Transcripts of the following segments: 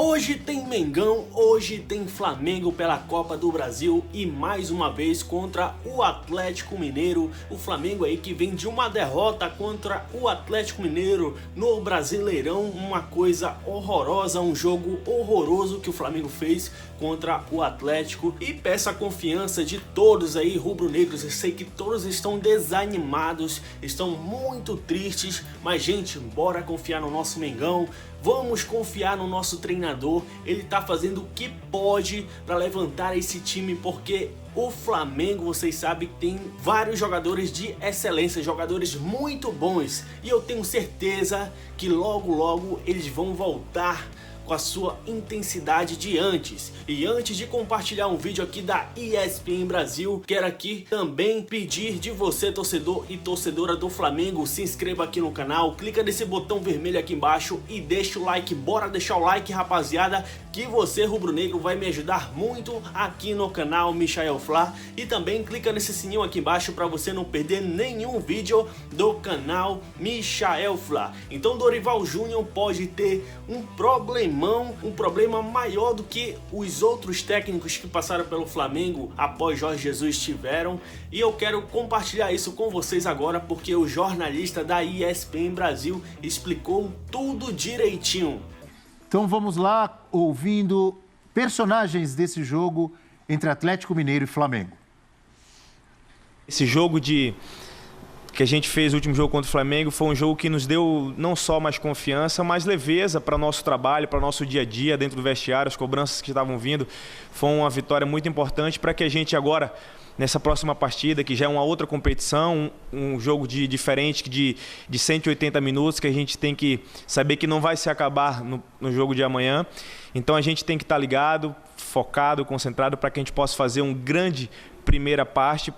Hoje tem Mengão, hoje tem Flamengo pela Copa do Brasil e mais uma vez contra o Atlético Mineiro. O Flamengo aí que vem de uma derrota contra o Atlético Mineiro no Brasileirão, uma coisa horrorosa, um jogo horroroso que o Flamengo fez contra o Atlético. E peço a confiança de todos aí rubro-negros, eu sei que todos estão desanimados, estão muito tristes, mas gente, bora confiar no nosso Mengão. Vamos confiar no nosso treinador, ele tá fazendo o que pode para levantar esse time, porque o Flamengo, vocês sabem, tem vários jogadores de excelência, jogadores muito bons, e eu tenho certeza que logo eles vão voltar com a sua intensidade de antes. E antes de compartilhar um vídeo aqui da ESPN Brasil, quero aqui também pedir de você, torcedor e torcedora do Flamengo, se inscreva aqui no canal, clica nesse botão vermelho aqui embaixo e deixa o like. Bora deixar o like, rapaziada, que você, rubro-negro, vai me ajudar muito aqui no canal Michael Flá. E também clica nesse sininho aqui embaixo para você não perder nenhum vídeo do canal Michael Flá. Então Dorival Júnior pode ter um problema maior do que os outros técnicos que passaram pelo Flamengo após Jorge Jesus tiveram, e eu quero compartilhar isso com vocês agora porque o jornalista da ESPN Brasil explicou tudo direitinho. Então vamos lá, ouvindo personagens desse jogo entre Atlético Mineiro e Flamengo. Esse jogo que a gente fez, o último jogo contra o Flamengo, foi um jogo que nos deu não só mais confiança, mas leveza para o nosso trabalho, para o nosso dia a dia dentro do vestiário, as cobranças que estavam vindo. Foi uma vitória muito importante para que a gente agora, nessa próxima partida, que já é uma outra competição, um jogo diferente de 180 minutos, que a gente tem que saber que não vai se acabar no jogo de amanhã. Então a gente tem que estar ligado, focado, concentrado, para que a gente possa fazer um grande primeira parte,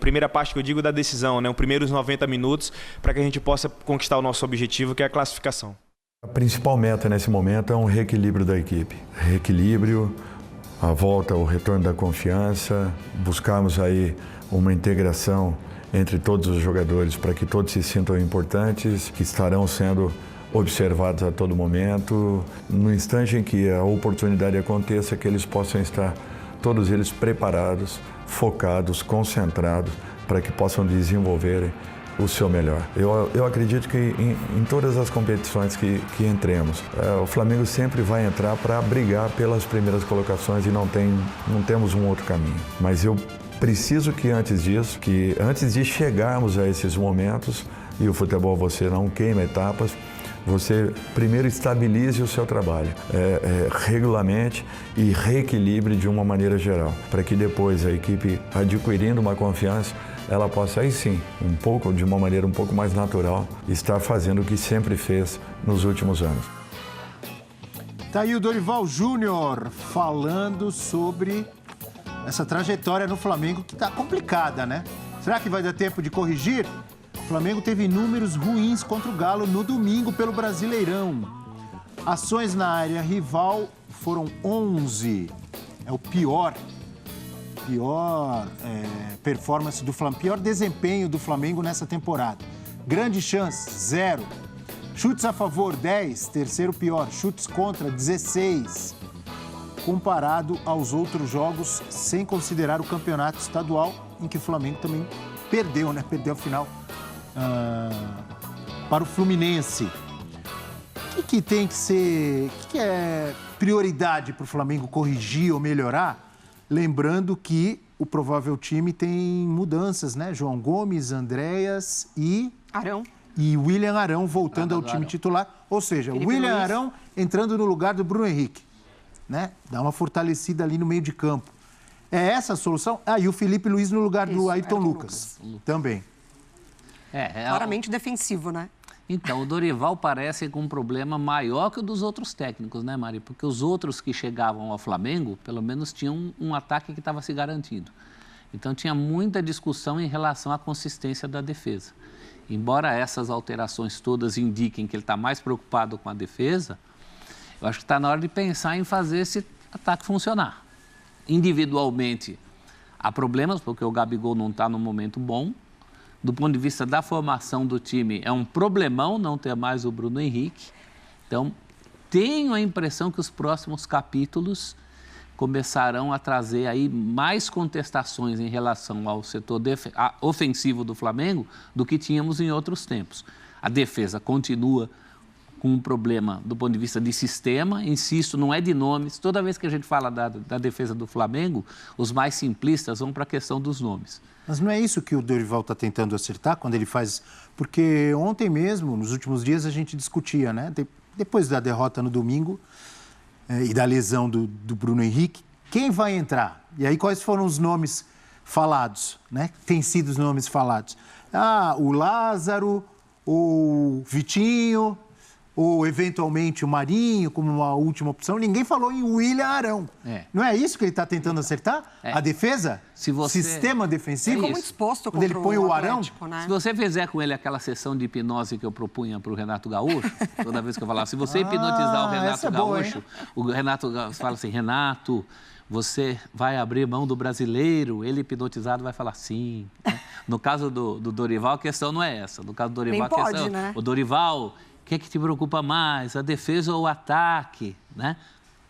primeira parte que eu digo da decisão, né? Os primeiros 90 minutos, para que a gente possa conquistar o nosso objetivo, que é a classificação. A principal meta nesse momento é um reequilíbrio da equipe. Reequilíbrio, a volta, o retorno da confiança, buscarmos aí uma integração entre todos os jogadores para que todos se sintam importantes, que estarão sendo observados a todo momento. No instante em que a oportunidade aconteça, que eles possam estar todos eles preparados, focados, concentrados, para que possam desenvolver o seu melhor. Eu acredito que em todas as competições que entremos, o Flamengo sempre vai entrar para brigar pelas primeiras colocações e não temos um outro caminho. Mas eu preciso que antes de chegarmos a esses momentos, e o futebol você não queima etapas, você primeiro estabilize o seu trabalho, regulamente e reequilibre de uma maneira geral, para que depois a equipe, adquirindo uma confiança, ela possa aí sim, de uma maneira um pouco mais natural, estar fazendo o que sempre fez nos últimos anos. Tá aí o Dorival Júnior falando sobre essa trajetória no Flamengo que está complicada, né? Será que vai dar tempo de corrigir? O Flamengo teve números ruins contra o Galo no domingo pelo Brasileirão. Ações na área rival foram 11. É o pior performance do Flamengo, pior desempenho do Flamengo nessa temporada. Grande chance, 0. Chutes a favor, 10. Terceiro pior. Chutes contra, 16. Comparado aos outros jogos, sem considerar o campeonato estadual, em que o Flamengo também perdeu, né? Perdeu a final para o Fluminense. O que tem que ser... O que é prioridade para o Flamengo corrigir ou melhorar? Lembrando que o provável time tem mudanças, né? João Gomes, Andréas e... Arão. E William Arão voltando ao time titular. Ou seja, Felipe William Luiz. Arão entrando no lugar do Bruno Henrique, né? Dá uma fortalecida ali no meio de campo. É essa a solução? E o Felipe Luiz no lugar do Ayrton Lucas. Também. Claramente defensivo, né? Então, o Dorival parece com um problema maior que o dos outros técnicos, né, Mari? Porque os outros que chegavam ao Flamengo, pelo menos tinham um ataque que estava se garantindo. Então, tinha muita discussão em relação à consistência da defesa. Embora essas alterações todas indiquem que ele está mais preocupado com a defesa, eu acho que está na hora de pensar em fazer esse ataque funcionar. Individualmente, há problemas, porque o Gabigol não está num momento bom. Do ponto de vista da formação do time, é um problemão não ter mais o Bruno Henrique. Então, tenho a impressão que os próximos capítulos começarão a trazer aí mais contestações em relação ao setor ofensivo do Flamengo do que tínhamos em outros tempos. A defesa continua com um problema do ponto de vista de sistema, insisto, não é de nomes. Toda vez que a gente fala da defesa do Flamengo, os mais simplistas vão para a questão dos nomes. Mas não é isso que o Dorival está tentando acertar quando ele faz... Porque ontem mesmo, nos últimos dias, a gente discutia, né? Depois da derrota no domingo e da lesão do Bruno Henrique, quem vai entrar? E aí quais foram os nomes falados, né? Tem sido os nomes falados. O Lázaro, o Vitinho... ou eventualmente o Marinho como uma última opção, ninguém falou em William Arão. Não é isso que ele está tentando acertar? A defesa? Sistema defensivo? Ficou muito exposto quando ele põe o Arão? Né? Se você fizer com ele aquela sessão de hipnose que eu propunha para o Renato Gaúcho, toda vez que eu falava, se você hipnotizar o Renato Gaúcho, o Renato fala assim, Renato, você vai abrir mão do brasileiro, ele hipnotizado vai falar sim. No caso do Dorival, a questão não é essa. No caso do Dorival, a questão... né? O Dorival... O que é que te preocupa mais, a defesa ou o ataque, né?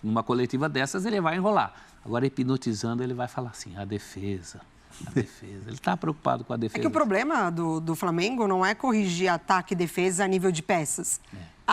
Numa coletiva dessas, ele vai enrolar. Agora, hipnotizando, ele vai falar assim, a defesa. Ele está preocupado com a defesa. É que o problema do Flamengo não é corrigir ataque e defesa a nível de peças.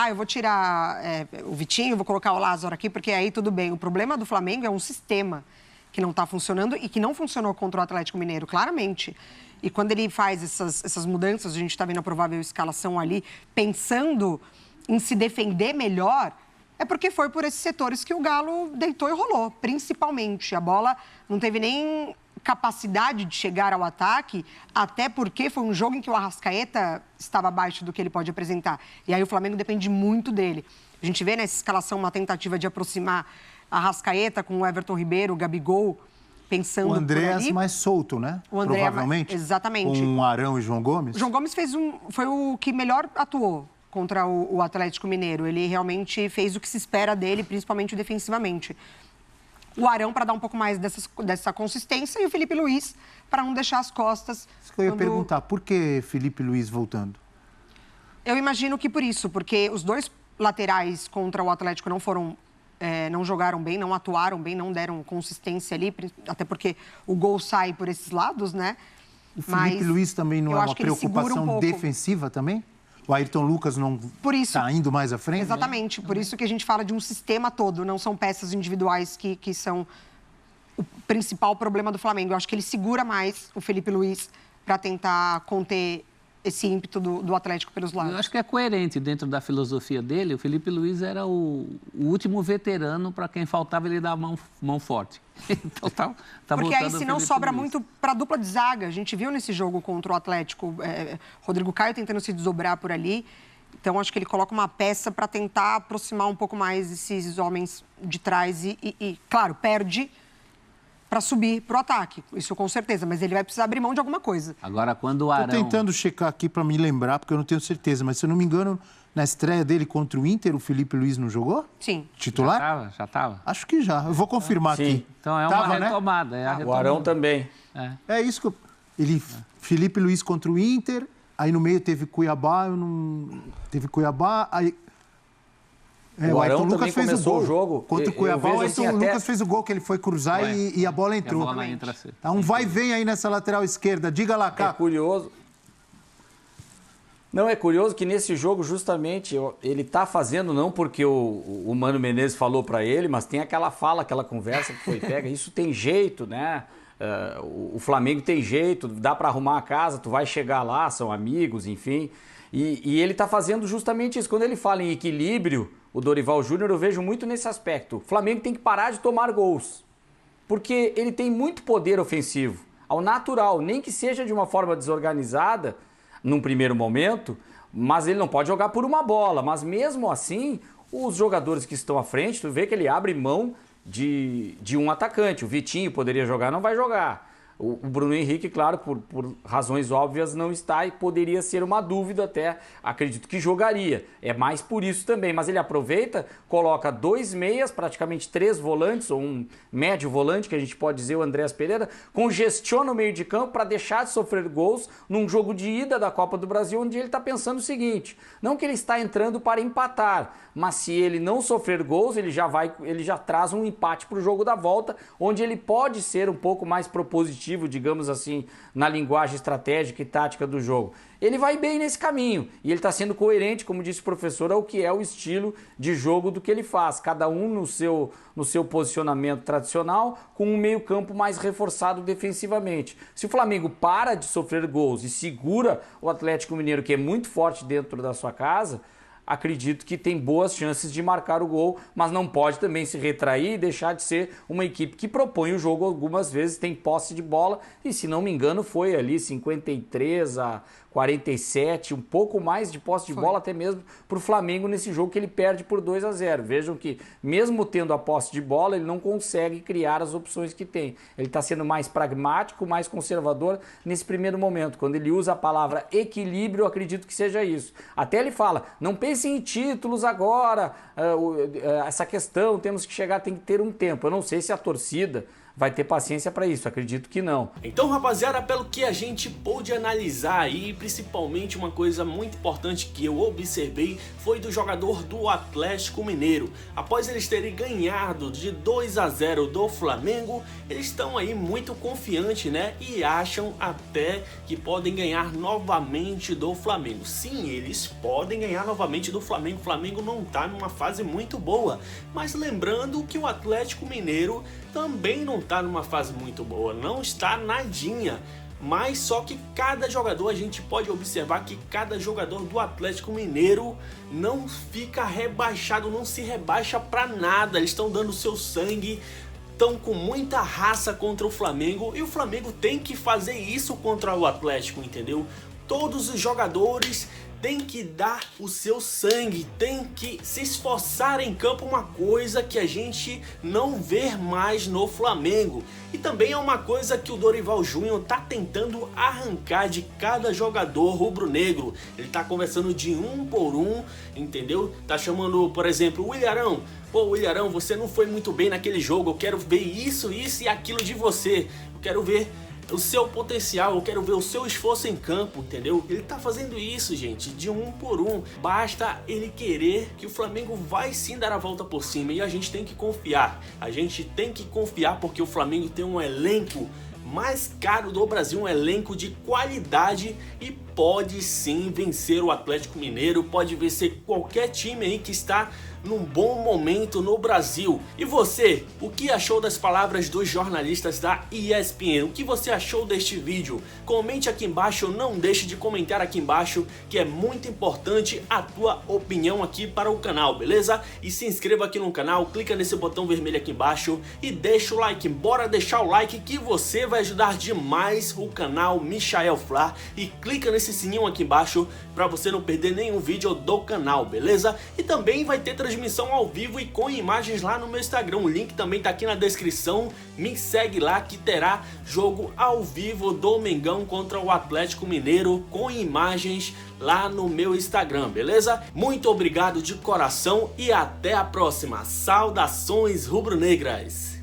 Eu vou tirar o Vitinho, vou colocar o Lázaro aqui, porque aí tudo bem. O problema do Flamengo é um sistema que não está funcionando e que não funcionou contra o Atlético Mineiro, claramente. E quando ele faz essas mudanças, a gente está vendo a provável escalação ali, pensando em se defender melhor, é porque foi por esses setores que o Galo deitou e rolou, principalmente. A bola não teve nem capacidade de chegar ao ataque, até porque foi um jogo em que o Arrascaeta estava abaixo do que ele pode apresentar. E aí o Flamengo depende muito dele. A gente vê nessa escalação uma tentativa de aproximar a Arrascaeta com o Everton Ribeiro, o Gabigol, pensando o Andrés por ali. Mais solto, né? O André, provavelmente. Exatamente. Com o Arão e João Gomes. O João Gomes foi o que melhor atuou contra o Atlético Mineiro. Ele realmente fez o que se espera dele, principalmente defensivamente. O Arão para dar um pouco mais dessa consistência e o Felipe Luiz para não deixar as costas. Isso que eu ia perguntar, por que Felipe Luiz voltando? Eu imagino que por isso, porque os dois laterais contra o Atlético não jogaram bem, não atuaram bem, não deram consistência ali, até porque o gol sai por esses lados, né? O Felipe Luiz também não é uma preocupação defensiva também? O Ayrton Lucas não está indo mais à frente? Exatamente, por isso que a gente fala de um sistema todo, não são peças individuais que são o principal problema do Flamengo. Eu acho que ele segura mais o Felipe Luiz para tentar conter esse ímpeto do Atlético pelos lados. Eu acho que é coerente dentro da filosofia dele. O Felipe Luiz era o último veterano para quem faltava ele dar a mão forte. Então tá porque aí, se não sobra Luiz. muito para a dupla de zaga, a gente viu nesse jogo contra o Atlético, Rodrigo Caio tentando se desdobrar por ali. Então, acho que ele coloca uma peça para tentar aproximar um pouco mais esses homens de trás e claro, perde para subir para o ataque, isso com certeza, mas ele vai precisar abrir mão de alguma coisa. Agora, quando o Arão... Estou tentando checar aqui para me lembrar, porque eu não tenho certeza, mas se eu não me engano, na estreia dele contra o Inter, o Felipe Luiz não jogou? Sim. Titular? Já estava. Acho que já, eu vou confirmar aqui. Então é uma retomada. Né? O Arão também. É isso que eu... Felipe Luiz contra o Inter, aí no meio teve Cuiabá, Teve Cuiabá, aí... o Ayrton Lucas fez o gol. O jogo. Contra o Cuiabá, o Ayrton Lucas fez o gol, que ele foi cruzar e a bola entrou. A bola entra assim. Há um vai e vem aí nessa lateral esquerda. Diga lá, Cá. É curioso. Não, é curioso que nesse jogo, justamente, ele tá fazendo, não porque o Mano Menezes falou para ele, mas tem aquela fala, aquela conversa que foi pega. Isso tem jeito, né? O Flamengo tem jeito, dá para arrumar a casa, tu vai chegar lá, são amigos, enfim. E ele tá fazendo justamente isso. Quando ele fala em equilíbrio, o Dorival Júnior, eu vejo muito nesse aspecto. O Flamengo tem que parar de tomar gols, porque ele tem muito poder ofensivo, ao natural, nem que seja de uma forma desorganizada, num primeiro momento, mas ele não pode jogar por uma bola. Mas mesmo assim, os jogadores que estão à frente, tu vê que ele abre mão de um atacante. O Vitinho poderia jogar, não vai jogar. O Bruno Henrique, claro, por razões óbvias não está e poderia ser uma dúvida até, acredito que jogaria. É mais por isso também, mas ele aproveita, coloca 2 meias, praticamente 3 volantes, ou um médio volante, que a gente pode dizer, o Andréas Pereira, congestiona o meio de campo para deixar de sofrer gols num jogo de ida da Copa do Brasil, onde ele está pensando o seguinte, não que ele está entrando para empatar, mas se ele não sofrer gols, ele já traz um empate para o jogo da volta, onde ele pode ser um pouco mais propositivo, digamos assim, na linguagem estratégica e tática do jogo. Ele vai bem nesse caminho e ele está sendo coerente, como disse o professor, ao que é o estilo de jogo do que ele faz, cada um no seu posicionamento tradicional, com um meio campo mais reforçado defensivamente. Se o Flamengo para de sofrer gols e segura o Atlético Mineiro, que é muito forte dentro da sua casa, acredito que tem boas chances de marcar o gol, mas não pode também se retrair e deixar de ser uma equipe que propõe o jogo algumas vezes, tem posse de bola e, se não me engano, foi ali 53-47, um pouco mais de posse de bola até mesmo para o Flamengo nesse jogo que ele perde por 2-0. Vejam que, mesmo tendo a posse de bola, ele não consegue criar as opções que tem. Ele está sendo mais pragmático, mais conservador nesse primeiro momento. Quando ele usa a palavra equilíbrio, eu acredito que seja isso. Até ele fala, não pense em títulos agora, essa questão, temos que chegar, tem que ter um tempo. Eu não sei se a torcida vai ter paciência para isso, acredito que não. Então, rapaziada, pelo que a gente pôde analisar aí, principalmente uma coisa muito importante que eu observei foi do jogador do Atlético Mineiro. Após eles terem ganhado de 2-0 do Flamengo, eles estão aí muito confiantes, né? E acham até que podem ganhar novamente do Flamengo. Sim, eles podem ganhar novamente do Flamengo. O Flamengo não tá numa fase muito boa, mas lembrando que o Atlético Mineiro também não está numa fase muito boa, não está nadinha, mas só que cada jogador, a gente pode observar que cada jogador do Atlético Mineiro não fica rebaixado, não se rebaixa para nada, eles estão dando seu sangue, estão com muita raça contra o Flamengo e o Flamengo tem que fazer isso contra o Atlético, entendeu? Todos os jogadores tem que dar o seu sangue, tem que se esforçar em campo, uma coisa que a gente não vê mais no Flamengo. E também é uma coisa que o Dorival Júnior tá tentando arrancar de cada jogador rubro-negro. Ele tá conversando de um por um, entendeu? Tá chamando, por exemplo, o Ilharão. Pô, Ilharão, você não foi muito bem naquele jogo, eu quero ver isso e aquilo de você. Eu quero ver o seu potencial, eu quero ver o seu esforço em campo, entendeu? Ele tá fazendo isso, gente, de um por um. Basta ele querer que o Flamengo vai sim dar a volta por cima e a gente tem que confiar. A gente tem que confiar porque o Flamengo tem um elenco mais caro do Brasil, um elenco de qualidade e pode sim vencer o Atlético Mineiro, pode vencer qualquer time aí que está num bom momento no Brasil. E você, o que achou das palavras dos jornalistas da ESPN? O que você achou deste vídeo? Comente aqui embaixo, não deixe de comentar aqui embaixo, que é muito importante a tua opinião aqui para o canal, beleza? E se inscreva aqui no canal, clica nesse botão vermelho aqui embaixo e deixa o like. Bora deixar o like que você vai ajudar demais o canal Michael Flá, e clica nesse sininho aqui embaixo para você não perder nenhum vídeo do canal, beleza? E também vai ter transmissão ao vivo e com imagens lá no meu Instagram, o link também tá aqui na descrição, me segue lá que terá jogo ao vivo do Mengão contra o Atlético Mineiro com imagens lá no meu Instagram, beleza? Muito obrigado de coração e até a próxima, saudações rubro-negras!